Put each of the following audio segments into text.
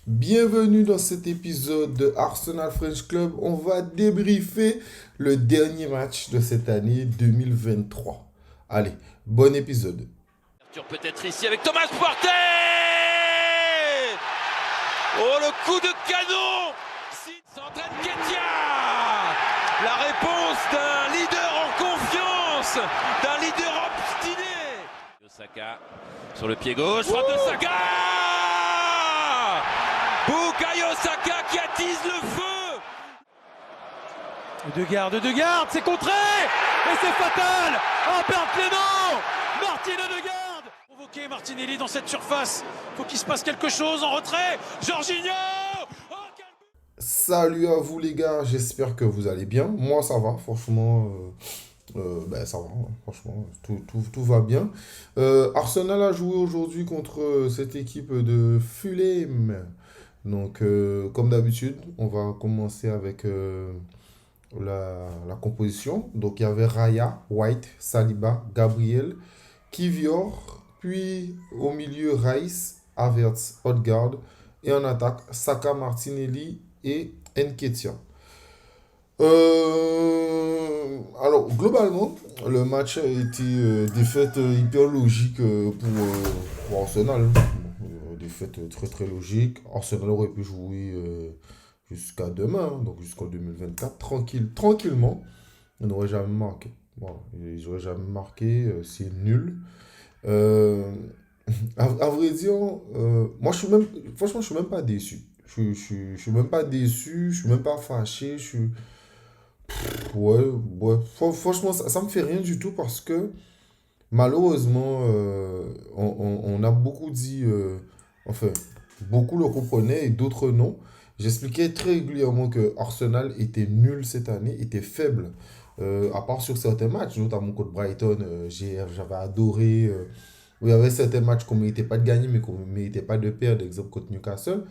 Bienvenue dans cet épisode de Arsenal French Club. On va débriefer le dernier match de cette année 2023. Allez, bon épisode. Peut-être ici avec Thomas Partey. Oh, le coup de canon. S'entraîne Ketia. La réponse d'un leader en confiance, d'un leader obstiné. Saka sur le pied gauche, frappe de Saka. Bukayo Saka qui attise le feu. Degarde, c'est contré. Et c'est fatal. Albert Clément. Martin Odegaard. Provoquer Martinelli dans cette surface. Faut qu'il se passe quelque chose en retrait. Jorginho. Oh, Salut à vous les gars, j'espère que vous allez bien. Moi ça va, franchement, ça va, hein. Franchement, tout va bien. Arsenal a joué aujourd'hui contre cette équipe de Fulham. Donc, comme d'habitude, on va commencer avec la composition. Donc, il y avait Raya, White, Saliba, Gabriel, Kivior, puis au milieu Rice, Havertz, Odegaard, et en attaque Saka, Martinelli et Nketiah. Alors, globalement, le match a été défaite hyper logique pour Arsenal. Défaite très très logique. Arsenal aurait pu jouer jusqu'à demain, hein, donc jusqu'en 2024, tranquillement. Ils n'auraient jamais marqué. Voilà, ils n'auraient jamais marqué, c'est nul. Euh, à vrai dire, moi franchement, je suis même pas déçu. Je suis même pas déçu, je suis même pas fâché, ouais, ouais. Franchement, ça me fait rien du tout parce que malheureusement, on a beaucoup dit, enfin, beaucoup le comprenaient et d'autres non. J'expliquais très régulièrement que Arsenal était nul cette année, était faible. À part sur certains matchs, notamment contre Brighton, j'avais adoré. Il y avait certains matchs qu'on ne méritait pas de gagner, mais qu'on ne méritait pas de perdre, exemple contre Newcastle.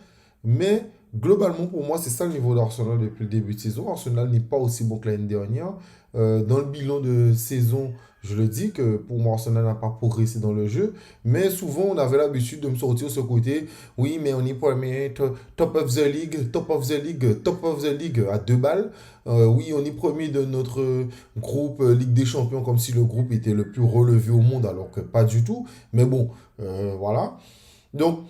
Mais globalement, pour moi, c'est ça le niveau d'Arsenal depuis le début de saison. Arsenal n'est pas aussi bon que l'année dernière. Dans le bilan de saison, je le dis que pour moi, Arsenal n'a pas progressé dans le jeu. Mais souvent, on avait l'habitude de me sortir ce côté. Oui, mais on est premier, top of the league, top of the league, top of the league à 2 balles. Oui, on est premier de notre groupe Ligue des Champions, comme si le groupe était le plus relevé au monde, alors que pas du tout. Mais bon, voilà. Donc,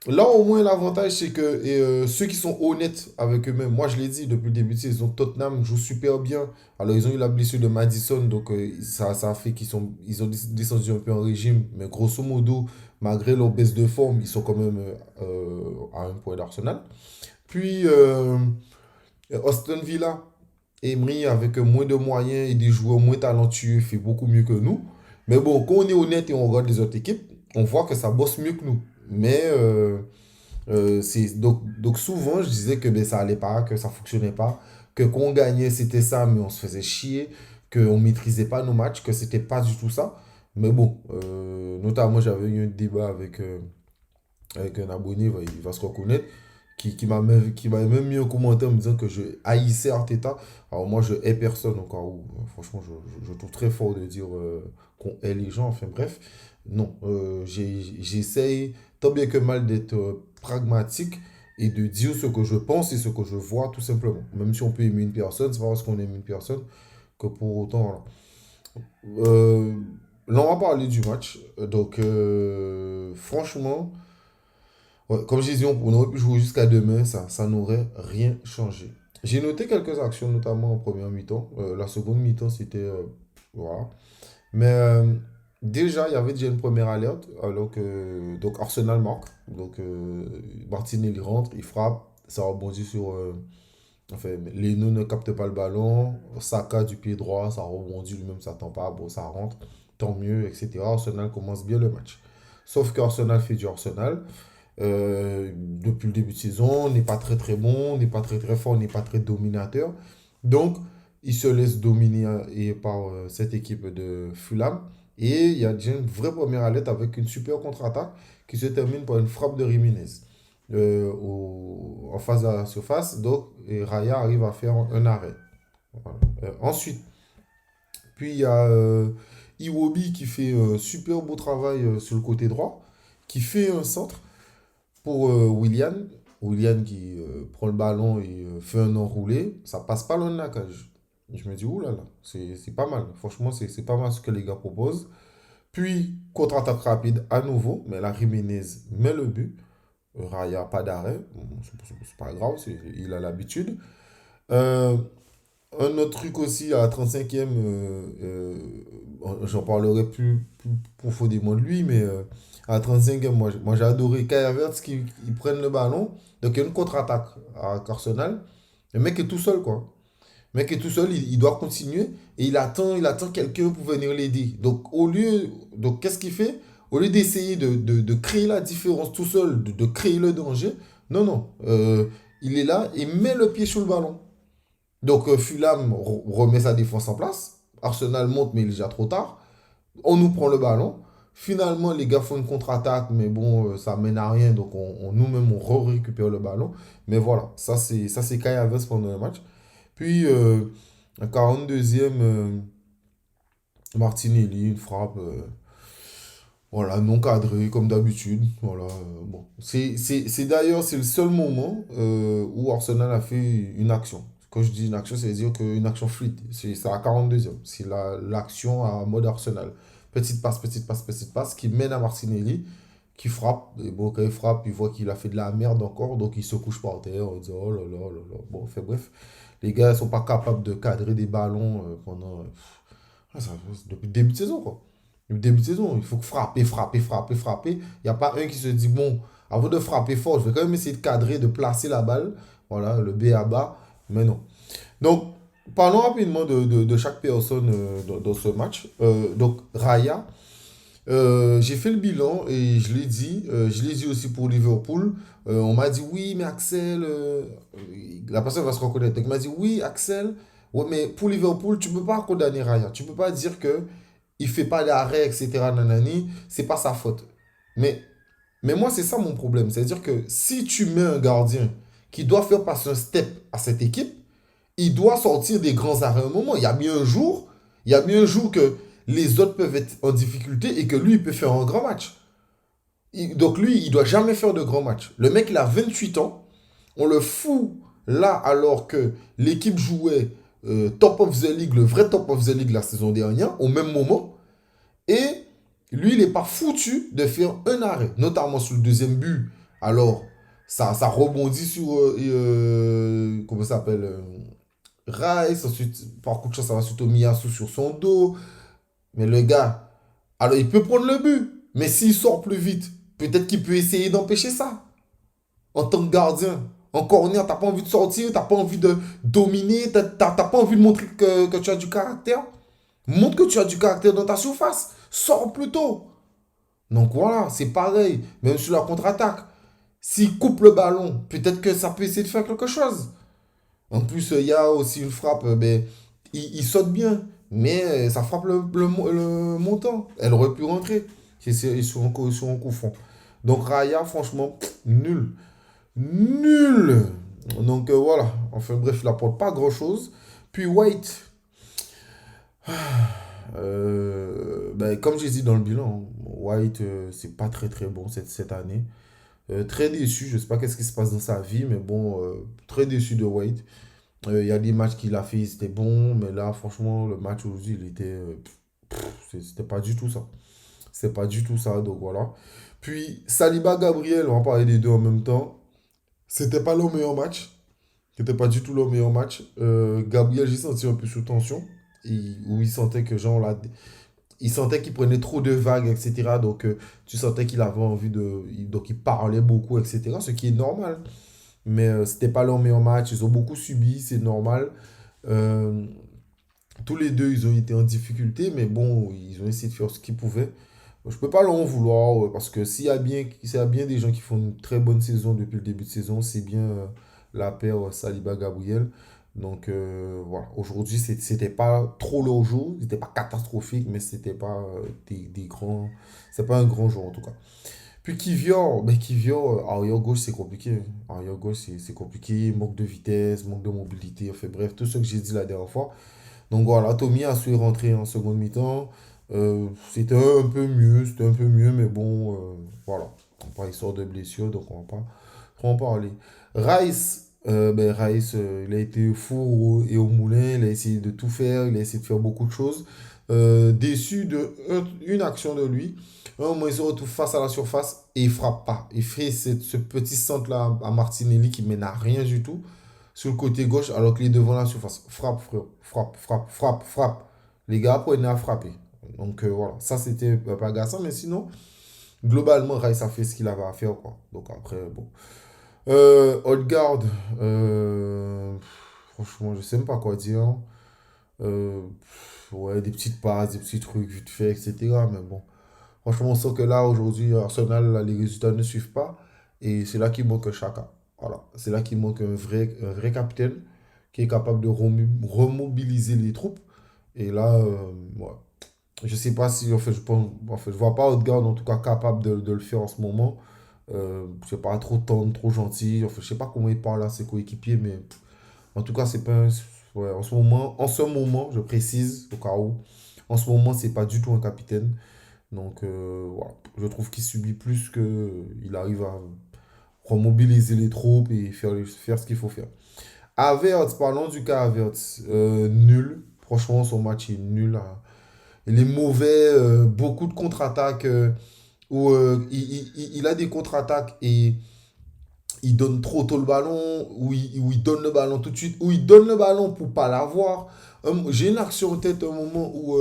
là, au moins, l'avantage, c'est que ceux qui sont honnêtes avec eux-mêmes, moi je l'ai dit depuis le début de saison, Tottenham joue super bien. Alors, ils ont eu la blessure de Madison, donc ça a fait ils ont descendu un peu en régime. Mais grosso modo, malgré leur baisse de forme, ils sont quand même à un point d'Arsenal. Puis, Aston Villa, Emery, avec moins de moyens et des joueurs moins talentueux, fait beaucoup mieux que nous. Mais bon, quand on est honnête et on regarde les autres équipes, on voit que ça bosse mieux que nous. Mais donc souvent, je disais que ben, ça allait pas, que ça fonctionnait pas, que quand on gagnait, c'était ça, mais on se faisait chier, qu'on maîtrisait pas nos matchs, que c'était pas du tout ça. Mais bon, notamment, j'avais eu un débat avec un abonné, il va se reconnaître, qui m'a même mis un commentaire me disant que je haïssais Arteta. Alors moi, je hais personne encore. Franchement, je trouve très fort de dire qu'on hait les gens. Enfin bref, non. J'essaye tant bien que mal d'être pragmatique et de dire ce que je pense et ce que je vois tout simplement. Même si on peut aimer une personne, c'est pas parce qu'on aime une personne que pour autant, voilà. Euh, Là, on va parler du match. Donc, franchement... Ouais, comme je disais, on aurait pu jouer jusqu'à demain, ça n'aurait rien changé. J'ai noté quelques actions, notamment en première mi-temps. La seconde mi-temps, c'était... voilà. Mais déjà, il y avait déjà une première alerte, alors que donc Arsenal marque. Donc Martinelli rentre, il frappe, ça rebondit sur... enfin, Leno ne capte pas le ballon, Saka du pied droit, ça rebondit, lui-même ne s'attend pas, bon, ça rentre, tant mieux, etc. Arsenal commence bien le match. Sauf qu'Arsenal fait du Arsenal. Depuis le début de saison, on n'est pas très très bon, on n'est pas très très fort, on n'est pas très dominateur. Donc, il se laisse dominer par cette équipe de Fulham. Et il y a déjà une vraie première alerte avec une super contre-attaque qui se termine par une frappe de Jiménez en face de la surface. Donc, et Raya arrive à faire un arrêt. Voilà. Ensuite, puis il y a Iwobi qui fait un super beau travail sur le côté droit, qui fait un centre pour Willian. Willian qui prend le ballon et fait un enroulé, ça passe pas loin de la cage. Et je me dis, oulala, c'est pas mal. Franchement, c'est pas mal ce que les gars proposent. Puis, contre-attaque rapide à nouveau, mais la Jiménez met le but. Raya, pas d'arrêt. Bon, c'est pas grave, il a l'habitude. Euh, un autre truc aussi, à la 35e, j'en parlerai plus profondément de lui, mais à la 35e, moi j'ai adoré Kai Havertz qui prenne le ballon. Donc il y a une contre-attaque à Arsenal. Le mec est tout seul, quoi. Le mec est tout seul, il doit continuer et il attend quelqu'un pour venir l'aider. Donc qu'est-ce qu'il fait? Au lieu d'essayer de créer la différence tout seul, de créer le danger, non, non. Il est là et met le pied sur le ballon. Donc Fulham remet sa défense en place. Arsenal monte, mais il est déjà trop tard. On nous prend le ballon. Finalement, les gars font une contre-attaque, mais bon, ça mène à rien. Donc nous-mêmes, on récupère le ballon. Mais voilà, ça c'est Kai Havertz pendant le match. Puis, à 42e, Martinelli, une frappe, voilà, non cadrée, comme d'habitude. Voilà, bon. D'ailleurs, c'est le seul moment où Arsenal a fait une action. Quand je dis une action, c'est-à-dire qu'une action fluide. C'est à 42e. C'est l'action à mode Arsenal. Petite passe, qui mène à Martinelli, qui frappe. Et bon, quand il frappe, il voit qu'il a fait de la merde encore, donc il se couche par terre en disant oh là là là là. Bon, fait bref. Les gars ne sont pas capables de cadrer des ballons pendant. Depuis le début de saison, quoi. Depuis le début de saison, il faut que frapper. Il n'y a pas un qui se dit, bon, avant de frapper fort, je vais quand même essayer de cadrer, de placer la balle. Voilà, le B à bas. Mais non. Donc, parlons rapidement de chaque personne dans ce match. Donc, Raya, j'ai fait le bilan et je l'ai dit aussi pour Liverpool. On m'a dit oui, mais Axel, la personne va se reconnaître. Donc, il m'a dit oui, Axel, ouais, mais pour Liverpool, tu ne peux pas condamner Raya. Tu ne peux pas dire que il fait pas d'arrêt, etc. Nanani, c'est pas sa faute. Mais, mais moi, c'est ça mon problème. C'est-à-dire que si tu mets un gardien qui doit faire passer un step à cette équipe, il doit sortir des grands arrêts à un moment. Il y a bien un jour que les autres peuvent être en difficulté et que lui, il peut faire un grand match. Donc lui, il doit jamais faire de grand match. Le mec, il a 28 ans. On le fout là alors que l'équipe jouait Top of the League, le vrai Top of the League la saison dernière, au même moment. Et lui, il n'est pas foutu de faire un arrêt, notamment sur le deuxième but. Alors, ça rebondit sur, comment ça s'appelle Rice. Ensuite, par coup de chance, ça va sur Tomiyasu sur son dos. Mais le gars, alors il peut prendre le but. Mais s'il sort plus vite, peut-être qu'il peut essayer d'empêcher ça. En tant que gardien, en corner, t'as pas envie de sortir, t'as pas envie de dominer, t'as pas envie de montrer que tu as du caractère. Montre que tu as du caractère dans ta surface. Sors plus tôt. Donc voilà, c'est pareil. Même sur la contre-attaque. S'il coupe le ballon, peut-être que ça peut essayer de faire quelque chose. En plus, il y a aussi une frappe, ben, il saute bien, mais ça frappe le montant. Elle aurait pu rentrer. Sur un coup franc. Donc Raya, franchement, nul. Nul. Donc voilà. Enfin bref, il n'apporte pas grand-chose. Puis White, ben, comme j'ai dit dans le bilan, hein, White, c'est pas très très bon cette année. Très déçu, je sais pas qu'est-ce qui se passe dans sa vie, mais bon, très déçu de White. Il y a des matchs qu'il a fait, c'était bon, mais là, franchement, le match aujourd'hui, il était. C'était pas du tout ça. C'est pas du tout ça, donc voilà. Puis Saliba Gabriel, on va parler des deux en même temps. C'était pas leur meilleur match. C'était pas du tout leur meilleur match. Gabriel, j'ai senti un peu sous tension. Où il sentait que genre là, il sentait qu'il prenait trop de vagues, etc. Donc tu sentais qu'il avait envie de. Donc il parlait beaucoup, etc. Ce qui est normal. Mais c'était pas leur meilleur match. Ils ont beaucoup subi, c'est normal. Euh, Tous les deux, ils ont été en difficulté, mais bon, ils ont essayé de faire ce qu'ils pouvaient. Je peux pas leur en vouloir, parce que s'il y a bien des gens qui font une très bonne saison depuis le début de saison, c'est bien la paire Saliba-Gabriel. Donc voilà, aujourd'hui, c'était pas trop leur jour, c'était pas catastrophique, mais c'était pas des grands. C'est pas un grand jour en tout cas. Puis Kivior, arrière gauche, c'est compliqué. Arrière gauche, c'est compliqué. Manque de vitesse, manque de mobilité. Enfin bref, tout ce que j'ai dit la dernière fois. Donc voilà, Tommy a su rentrer en seconde mi-temps. C'était un peu mieux, mais bon, voilà. Après, il sort de blessure, donc on va pas Faut en parler. Rice, il a été au four et au moulin, il a essayé de tout faire, il a essayé de faire beaucoup de choses. Déçu une action de lui. À un moment, il se retrouve face à la surface et il frappe pas. Il fait ce petit centre-là à Martinelli qui mène à rien du tout sur le côté gauche alors qu'il est devant la surface. Frappe, frère. Frappe, frappe, frappe, frappe. Les gars apprenaient à frapper. Donc voilà, ça c'était pas agaçant, mais sinon, globalement, Rice a fait ce qu'il avait à faire, quoi. Donc après, bon. Odegaard, franchement, je sais même pas quoi dire. Ouais, des petites passes, des petits trucs vite fait, etc. Mais bon, franchement, on sent que là, aujourd'hui, Arsenal, là, les résultats ne suivent pas. Et c'est là qu'il manque Chaka. Voilà. C'est là qu'il manque un vrai capitaine qui est capable de remobiliser les troupes. Et là, ouais. Je sais pas si, en fait, en fait, je vois pas Odegaard, en tout cas, capable de le faire en ce moment. Je sais pas, trop tendre, trop gentil. Enfin, je sais pas comment il parle à ses coéquipiers, mais en tout cas, c'est pas ouais, en ce moment, je précise, au cas où, en ce moment, c'est pas du tout un capitaine. Donc, voilà. Je trouve qu'il subit plus que il arrive à remobiliser les troupes et faire ce qu'il faut faire. Havertz, parlons du cas Havertz. Nul. Franchement, son match est nul, hein. Il est mauvais. Beaucoup de contre-attaques où il a des contre-attaques et il donne trop tôt le ballon, ou il donne le ballon tout de suite, ou il donne le ballon pour pas l'avoir. J'ai une action en tête, un moment où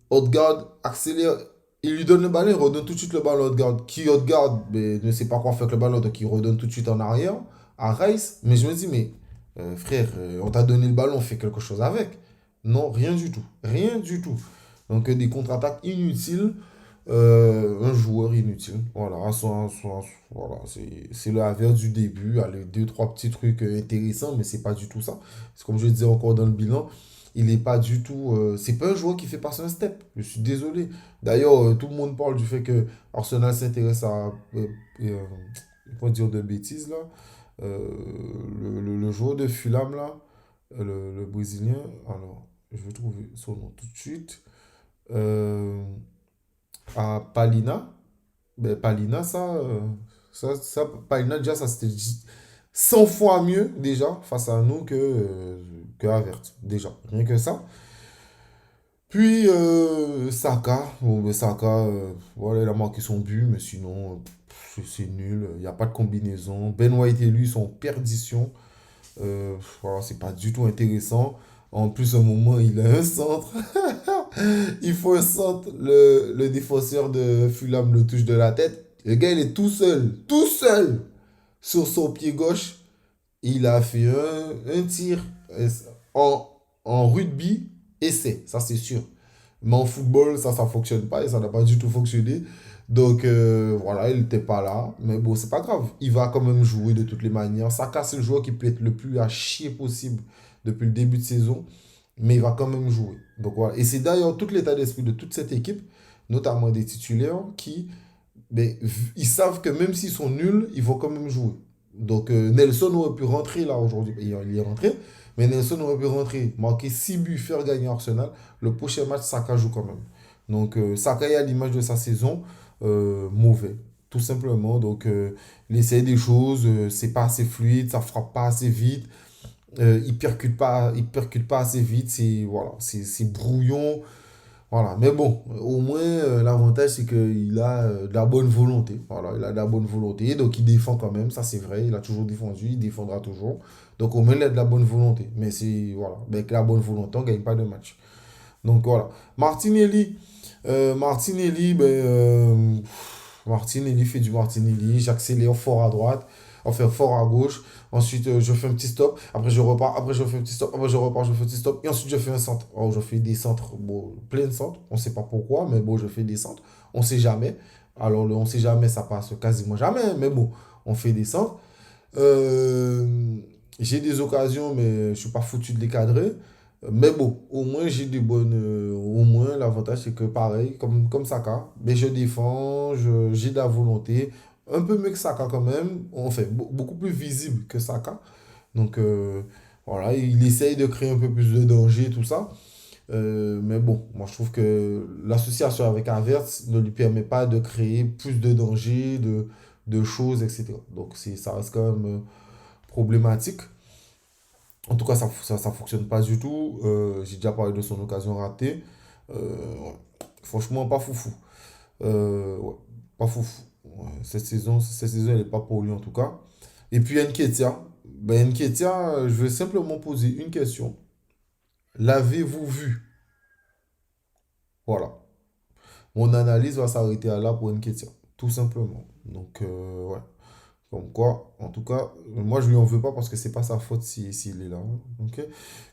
Odegaard accélère, il lui donne le ballon, il redonne tout de suite le ballon à Odegaard. Qui Odegaard mais, ne sait pas quoi faire avec le ballon, donc il redonne tout de suite en arrière à Rice. Mais je me dis, mais frère, on t'a donné le ballon, on fait quelque chose avec. Non, rien du tout. Rien du tout. Donc des contre-attaques inutiles. Un joueur inutile. Voilà, voilà c'est le Havertz du début. Allez, deux, trois petits trucs intéressants, mais c'est pas du tout ça. C'est comme je le disais encore dans le bilan, il est pas du tout. C'est pas un joueur qui fait passer un step. Je suis désolé. D'ailleurs, tout le monde parle du fait que Arsenal s'intéresse à. Pas dire de bêtises là. Le joueur de Fulham là, le Brésilien. Alors, je vais trouver son nom tout de suite. Euh, à Palina. Ben, Palina, Palina, déjà, ça c'était 100 fois mieux, déjà, face à nous que Havertz. Déjà, rien que ça. Puis, Saka. Bon, ben, Saka, voilà, il a marqué son but, mais sinon, c'est nul. Il n'y a pas de combinaison. Ben White et lui sont en perdition. Voilà, c'est pas du tout intéressant. En plus, à un moment, il a un centre. Il faut un centre. Le défenseur de Fulham le touche de la tête. Le gars, il est tout seul, sur son pied gauche. Il a fait un tir en, en rugby, essai, ça c'est sûr. Mais en football, ça fonctionne pas et ça n'a pas du tout fonctionné. Donc voilà, il n'était pas là. Mais bon, c'est pas grave. Il va quand même jouer de toutes les manières. Saka, c'est le joueur qui peut être le plus à chier possible depuis le début de saison. Mais il va quand même jouer. Donc voilà. Et c'est d'ailleurs tout l'état d'esprit de toute cette équipe, notamment des titulaires, qui mais ils savent que même s'ils sont nuls, ils vont quand même jouer. Donc Nelson aurait pu rentrer là aujourd'hui. Il est rentré. Mais Nelson aurait pu rentrer, marquer 6 buts, faire gagner Arsenal. Le prochain match, Saka joue quand même. Donc Saka est à l'image de sa saison, mauvais. Tout simplement. Donc il essaie des choses, c'est pas assez fluide, ça frappe pas assez vite. Il percute pas assez vite. C'est voilà, c'est brouillon. Voilà, mais bon, au moins, l'avantage, c'est qu'il a de la bonne volonté. Voilà, il a de la bonne volonté, donc il défend quand même, ça c'est vrai, il a toujours défendu, il défendra toujours. Donc au moins, il a de la bonne volonté. Mais c'est, voilà, avec la bonne volonté, on ne gagne pas de match. Donc voilà. Martinelli, Martinelli, Martinelli fait du Martinelli, j'accélère fort à droite, enfin fort à gauche. Ensuite, je fais un petit stop. Après, je repars. Après, je fais un petit stop. Après, je repars, je fais un petit stop. Et ensuite, je fais un centre. Oh, je fais des centres, bon, plein de centres. On ne sait pas pourquoi, mais bon, je fais des centres. On ne sait jamais. Alors, le on ne sait jamais, ça passe quasiment jamais. Mais bon, on fait des centres. J'ai des occasions, mais je ne suis pas foutu de les cadrer. Mais bon, au moins, j'ai des bonnes. Au moins, l'avantage, c'est que pareil, comme Saka, mais je défends, j'ai de la volonté. Un peu mieux que Saka quand même. Enfin, beaucoup plus visible que Saka. Donc, voilà, il essaye de créer un peu plus de danger, tout ça. Mais bon, moi, je trouve que l'association avec Havertz ne lui permet pas de créer plus de danger, de choses, etc. Donc, ça reste quand même problématique. En tout cas, ça fonctionne pas du tout. J'ai déjà parlé de son occasion ratée. Ouais. Franchement, pas foufou. Ouais, pas foufou. Ouais, cette saison, elle n'est pas pour lui en tout cas. Et puis Nketiah. Ben, Nketiah, je vais simplement poser une question. L'avez-vous vu? Voilà. Mon analyse va s'arrêter à là pour Nketiah. Tout simplement. Donc, ouais. Comme quoi, en tout cas, moi je lui en veux pas parce que c'est pas sa faute s'il est là. Ok.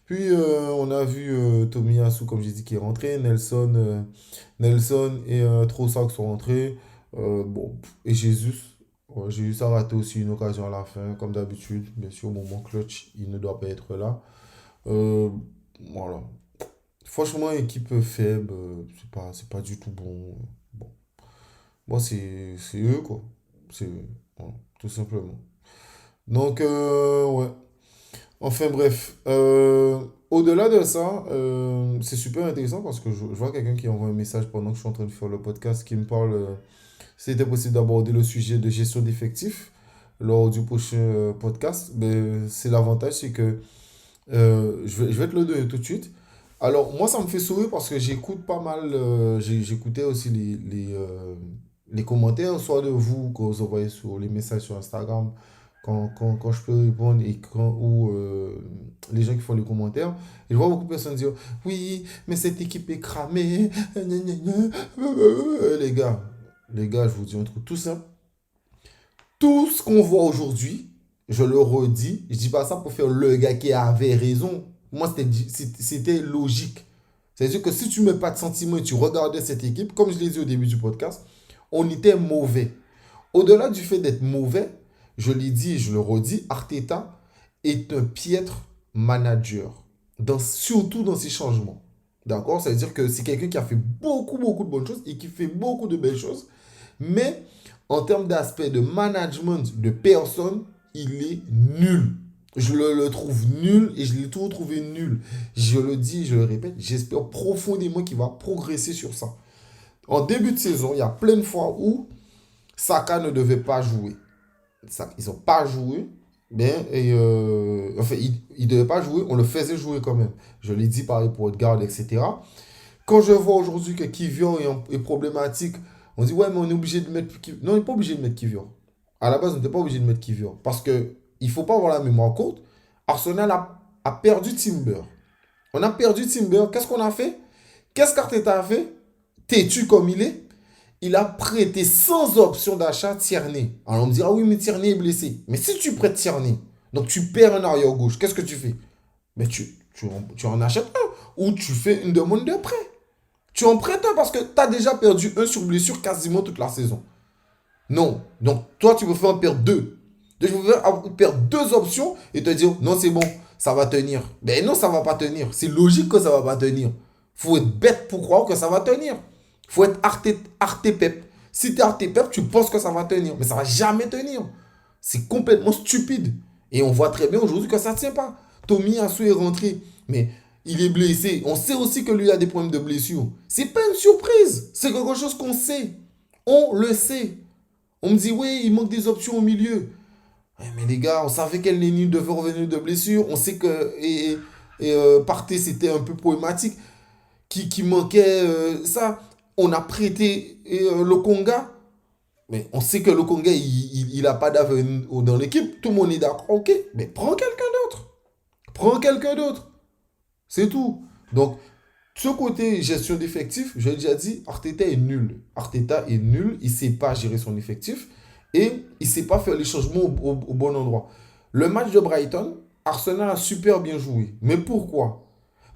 Puis on a vu Tomiyasu, comme j'ai dit, qui est rentré. Nelson et Trossard sont rentrés. Bon, et Jesus. Ouais, Jesus a raté aussi une occasion à la fin, comme d'habitude. Bien sûr, au moment clutch, il ne doit pas être là. Euh, voilà. Franchement, équipe faible, c'est pas du tout bon. Bon, moi, c'est eux, quoi. C'est eux. Voilà, tout simplement. Donc, ouais. Enfin, bref. Au-delà de ça, c'est super intéressant parce que je vois quelqu'un qui envoie un message pendant que je suis en train de faire le podcast qui me parle si c'était possible d'aborder le sujet de gestion d'effectifs lors du prochain podcast. Mais c'est l'avantage, c'est que je vais te le donner tout de suite. Alors, moi, ça me fait sourire parce que j'écoute pas mal. J'écoutais aussi les commentaires, soit de vous, que vous envoyez sur les messages sur Instagram, quand je peux répondre, ou les gens qui font les commentaires. Et je vois beaucoup de personnes dire oui, mais cette équipe est cramée. Gna, gna, gna. Les gars, je vous dis un truc tout simple. Tout ce qu'on voit aujourd'hui, je le redis, je dis pas ça pour faire le gars qui avait raison. Moi, c'était logique. C'est-à-dire que si tu ne mets pas de sentiments et tu regardais cette équipe, comme je l'ai dit au début du podcast, on était mauvais. Au-delà du fait d'être mauvais, je l'ai dit et je le redis, Arteta est un piètre manager, surtout dans ses changements. D'accord? C'est-à-dire que c'est quelqu'un qui a fait beaucoup, beaucoup de bonnes choses et qui fait beaucoup de belles choses. Mais en termes d'aspect de management de personne, il est nul. Je le trouve nul et je l'ai toujours trouvé nul. Je le dis, je le répète, j'espère profondément qu'il va progresser sur ça. En début de saison, il y a plein de fois où Saka ne devait pas jouer. Ils n'ont pas joué. Ben, enfin, il ne devait pas jouer, on le faisait jouer quand même. Je l'ai dit pareil pour Odegaard, etc. Quand je vois aujourd'hui que Kivior est problématique, on dit ouais, mais on est obligé de mettre. Non, on n'est pas obligé de mettre Kivior. À la base, on n'était pas obligé de mettre Kivior. Parce que il ne faut pas avoir la mémoire courte. Arsenal a perdu Timber. On a perdu Timber. Qu'est-ce qu'on a fait? Qu'est-ce qu'Arteta a fait? Têtu comme il a prêté sans option d'achat Tierney. Alors on me dira, oui, mais Tierney est blessé. Mais si tu prêtes Tierney, donc tu perds un arrière gauche, qu'est-ce que tu fais? Mais tu en achètes un. Ou tu fais une demande de prêt. Tu en prêtes un parce que tu as déjà perdu un sur blessure quasiment toute la saison. Non. Donc toi, tu veux faire en perdre deux. Donc je veux perdre deux options et te dire, non, c'est bon, ça va tenir. Ben non, ça va pas tenir. C'est logique que ça va pas tenir. Faut être bête pour croire que ça va tenir. Faut être Artepep. Si tu es Artepep, tu penses que ça va tenir. Mais ça va jamais tenir. C'est complètement stupide. Et on voit très bien aujourd'hui que ça ne tient pas. Tomiyasu est rentré. Mais il est blessé. On sait aussi que lui a des problèmes de blessure. C'est pas une surprise. C'est quelque chose qu'on sait. On le sait. On me dit, oui, il manque des options au milieu. Mais les gars, on savait qu'Elneny devait revenir de blessure. On sait que Partey, c'était un peu problématique. Qui manquait ça. On a prêté le Conga. Mais on sait que le Conga, il n'a pas d'avenir dans l'équipe. Tout le monde est d'accord. Ok, mais prends quelqu'un d'autre. Prends quelqu'un d'autre. C'est tout. Donc, ce côté gestion d'effectifs, j'ai déjà dit, Arteta est nul. Arteta est nul. Il ne sait pas gérer son effectif. Et il ne sait pas faire les changements au bon endroit. Le match de Brighton, Arsenal a super bien joué. Mais pourquoi?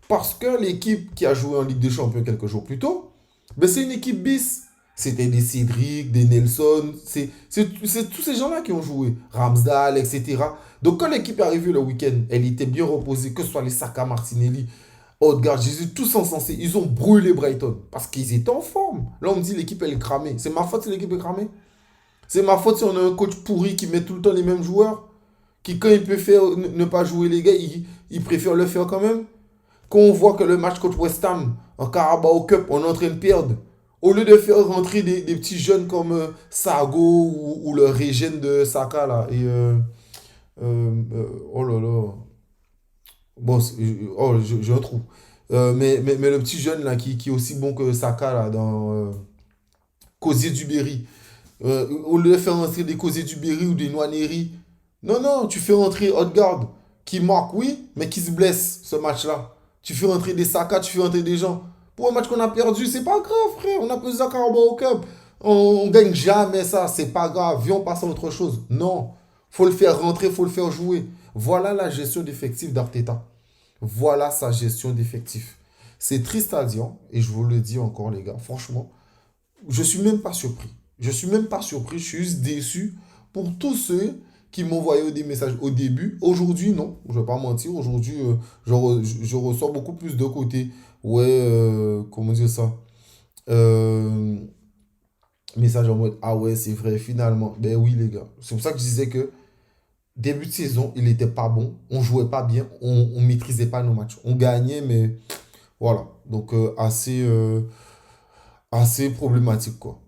Parce que l'équipe qui a joué en Ligue des Champions quelques jours plus tôt, ben c'est une équipe bis. C'était des Cédric, des Nelson, c'est tous ces gens-là qui ont joué. Ramsdale, etc. Donc quand l'équipe est arrivée le week-end, elle était bien reposée, que ce soit les Saka, Martinelli, Odegaard, Jésus, tous sont censés. Ils ont brûlé Brighton parce qu'ils étaient en forme. Là, on me dit l'équipe, elle est cramée. C'est ma faute si l'équipe est cramée? C'est ma faute si on a un coach pourri qui met tout le temps les mêmes joueurs? Qui, quand il peut faire ne pas jouer les gars, il préfère le faire quand même? Quand on voit que le match contre West Ham en Carabao Cup, on est en train de perdre, Au lieu de faire rentrer des petits jeunes comme Sago ou le régène de Saka là. Oh là là. Bon, j'ai un trou. Mais le petit jeune là qui est aussi bon que Saka là dans Cosier du Berry. Au lieu de faire rentrer des Cosier du Berry ou des Nwaneri. Non, non, tu fais rentrer Odegaard qui marque, oui, mais qui se blesse ce match-là. Tu fais rentrer des Saka, tu fais rentrer des gens. Pour un match qu'on a perdu, c'est pas grave, frère. On a pesé à Carabao Cup. On gagne jamais ça, c'est pas grave. Viens, on passe à autre chose. Non. Faut le faire rentrer, faut le faire jouer. Voilà la gestion d'effectifs d'Arteta. Voilà sa gestion d'effectifs. C'est triste à dire, et je vous le dis encore, les gars. Franchement, je suis même pas surpris. Je suis même pas surpris, je suis juste déçu pour tous ceux qui m'envoyaient des messages au début. Aujourd'hui, non, je vais pas mentir. Aujourd'hui, je reçois beaucoup plus de côté. Ouais, comment dire ça? Euh, Message en mode, ah ouais, c'est vrai, finalement. Ben oui, les gars. C'est pour ça que je disais que début de saison, il n'était pas bon. On jouait pas bien. On maîtrisait pas nos matchs. On gagnait, mais voilà. Donc, assez problématique, quoi.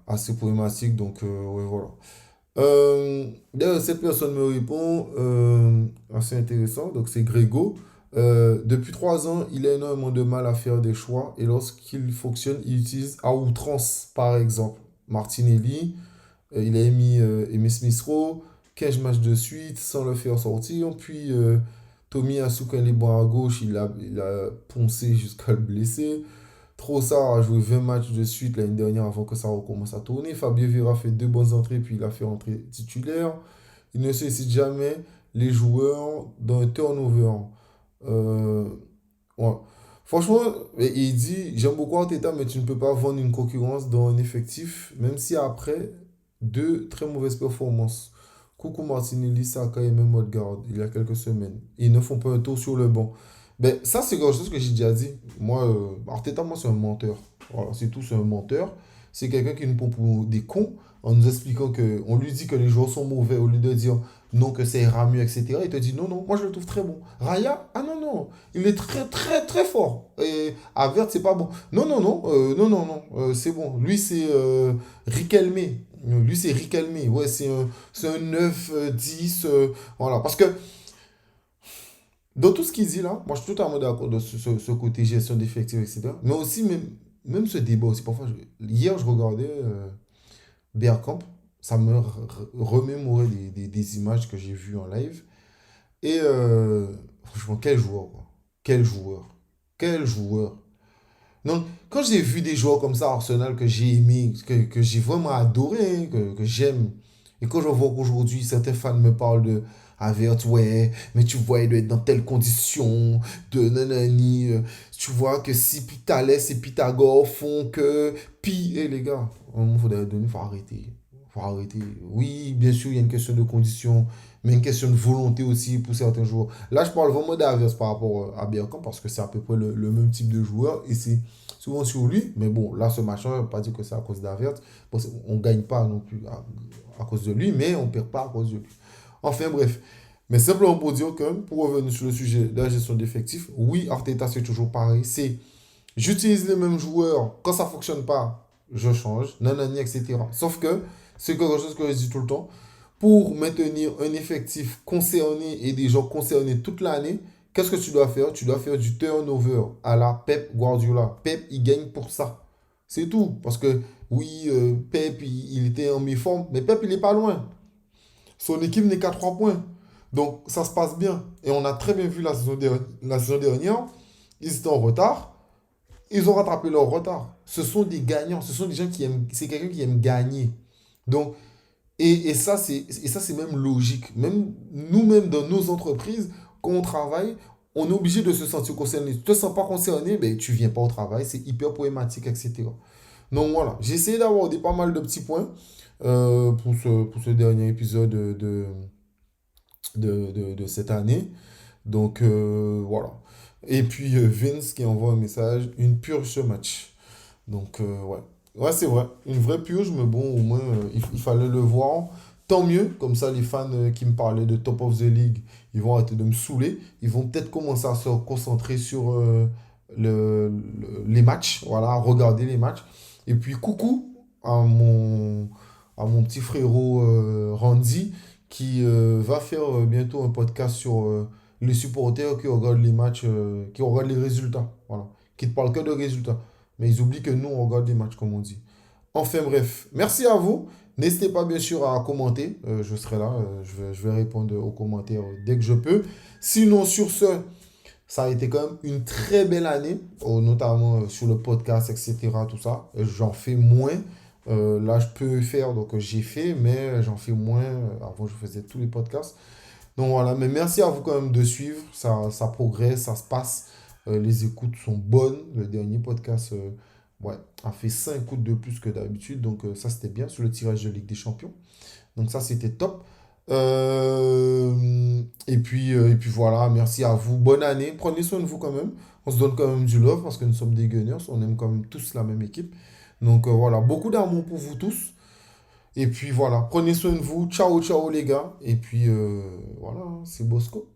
Assez problématique, donc, ouais, voilà. D'ailleurs, cette personne me répond, assez intéressant, donc c'est Grégo. Depuis 3 ans, il a énormément de mal à faire des choix et lorsqu'il fonctionne, il utilise à outrance, par exemple. Martinelli, il a mis Smith-Rowe, 15 matchs de suite sans le faire sortir. Puis Tomiyasu, quand il est bon à gauche, il a poncé jusqu'à le blesser. Trossard a joué 20 matchs de suite l'année dernière avant que ça recommence à tourner. Fabio Vieira fait 2 bonnes entrées, puis il a fait entrer titulaire. Il ne sollicite jamais les joueurs dans un turnover. Euh, ouais. Franchement, il dit, j'aime beaucoup Arteta, mais tu ne peux pas vendre une concurrence dans un effectif, même si après 2 très mauvaises performances. Coucou Martinelli, Saka et même Odegaard, il y a quelques semaines. Ils ne font pas un tour sur le banc. Ben, ça, c'est quelque chose que j'ai déjà dit. Moi, Arteta, moi, c'est un menteur. Voilà, c'est tout, c'est un menteur. C'est quelqu'un qui nous prend pour des cons en nous expliquant que, on lui dit que les joueurs sont mauvais au lieu de dire non, que c'est Ramu, etc. Il te dit non, non, moi je le trouve très bon. Raya, ah non, non, il est très, très, très fort. Et Avert, c'est pas bon. Non, non, non, non, non, non, c'est bon. Lui, c'est Riquelme. Lui, c'est Riquelme. Ouais, c'est un 9 10. Voilà. Parce que dans tout ce qu'il dit là, moi je suis totalement d'accord de ce côté gestion d'effectifs, etc. Mais aussi, même ce débat aussi, parfois, hier je regardais Bergkamp, ça me remémorait des images que j'ai vues en live. Et franchement, quel joueur, quoi. Quel joueur. Quel joueur. Donc, quand j'ai vu des joueurs comme ça à Arsenal que j'ai aimé, que j'ai vraiment adoré, hein, que j'aime, et quand je vois qu'aujourd'hui, certains fans me parlent de Havertz, ouais, mais tu vois, il doit être dans telle condition, de nanani, tu vois que si Thalès et Pythagore font que, puis, hé les gars, faut arrêter. Faut arrêter. Oui, bien sûr, il y a une question de condition, mais une question de volonté aussi pour certains joueurs. Là, je parle vraiment d'Havertz par rapport à Bergkamp, parce que c'est à peu près le même type de joueur, et c'est souvent sur lui, mais bon, là, ce match, on ne va pas dire que c'est à cause d'Havertz. Bon, on ne gagne pas non plus à cause de lui, mais on ne perd pas à cause de lui. Enfin, bref. Mais simplement pour dire que, pour revenir sur le sujet de la gestion d'effectifs, oui, Arteta, c'est toujours pareil. C'est, j'utilise les mêmes joueurs. Quand ça ne fonctionne pas, je change. Nanani, etc. Sauf que, c'est quelque chose que je dis tout le temps. Pour maintenir un effectif concerné et des gens concernés toute l'année, qu'est-ce que tu dois faire? Tu dois faire du turnover à la Pep Guardiola. Pep, il gagne pour ça. C'est tout. Parce que, oui, Pep, il était en mi-forme, mais Pep, il n'est pas loin. Son équipe n'est qu'à 3 points. Donc, ça se passe bien. Et on a très bien vu la saison dernière, ils étaient en retard. Ils ont rattrapé leur retard. Ce sont des gagnants. Ce sont des gens qui aiment. C'est quelqu'un qui aime gagner. Donc, et ça, c'est même logique. Même nous-mêmes, dans nos entreprises, quand on travaille, on est obligé de se sentir concerné. Tu ne te sens pas concerné, ben, tu ne viens pas au travail. C'est hyper problématique, etc. Donc voilà, j'ai essayé d'aborder pas mal de petits points pour ce dernier épisode de cette année. Donc voilà. Et puis Vince qui envoie un message, une purge ce match. Donc ouais. Ouais, c'est vrai. Une vraie purge, mais bon, au moins, il fallait le voir. Tant mieux, comme ça, les fans qui me parlaient de Top of the League, ils vont arrêter de me saouler. Ils vont peut-être commencer à se concentrer sur les matchs, voilà, regarder les matchs. Et puis coucou à mon petit frérot Randy qui va faire bientôt un podcast sur les supporters qui regardent les matchs, qui regardent les résultats, voilà, qui ne parlent que de résultats. Mais ils oublient que nous, on regarde les matchs, comme on dit. Enfin bref, merci à vous. N'hésitez pas bien sûr à commenter. Je serai là. Je vais répondre aux commentaires dès que je peux. Sinon, sur ce, ça a été quand même une très belle année, notamment sur le podcast, etc. Tout ça. J'en fais moins. Là, je peux faire, donc j'ai fait, mais j'en fais moins. Avant, je faisais tous les podcasts. Donc voilà, mais merci à vous quand même de suivre. Ça progresse, ça se passe. Les écoutes sont bonnes. Le dernier podcast ouais, a fait 5 écoutes de plus que d'habitude. Donc ça, c'était bien sur le tirage de Ligue des Champions. Donc ça, c'était top. Et puis voilà, merci à vous. Bonne année. Prenez soin de vous quand même. On se donne quand même du love parce que nous sommes des Gunners. On aime quand même tous la même équipe. Donc voilà, beaucoup d'amour pour vous tous. Et puis voilà, prenez soin de vous. Ciao, ciao les gars. Et puis voilà, c'est Bosco.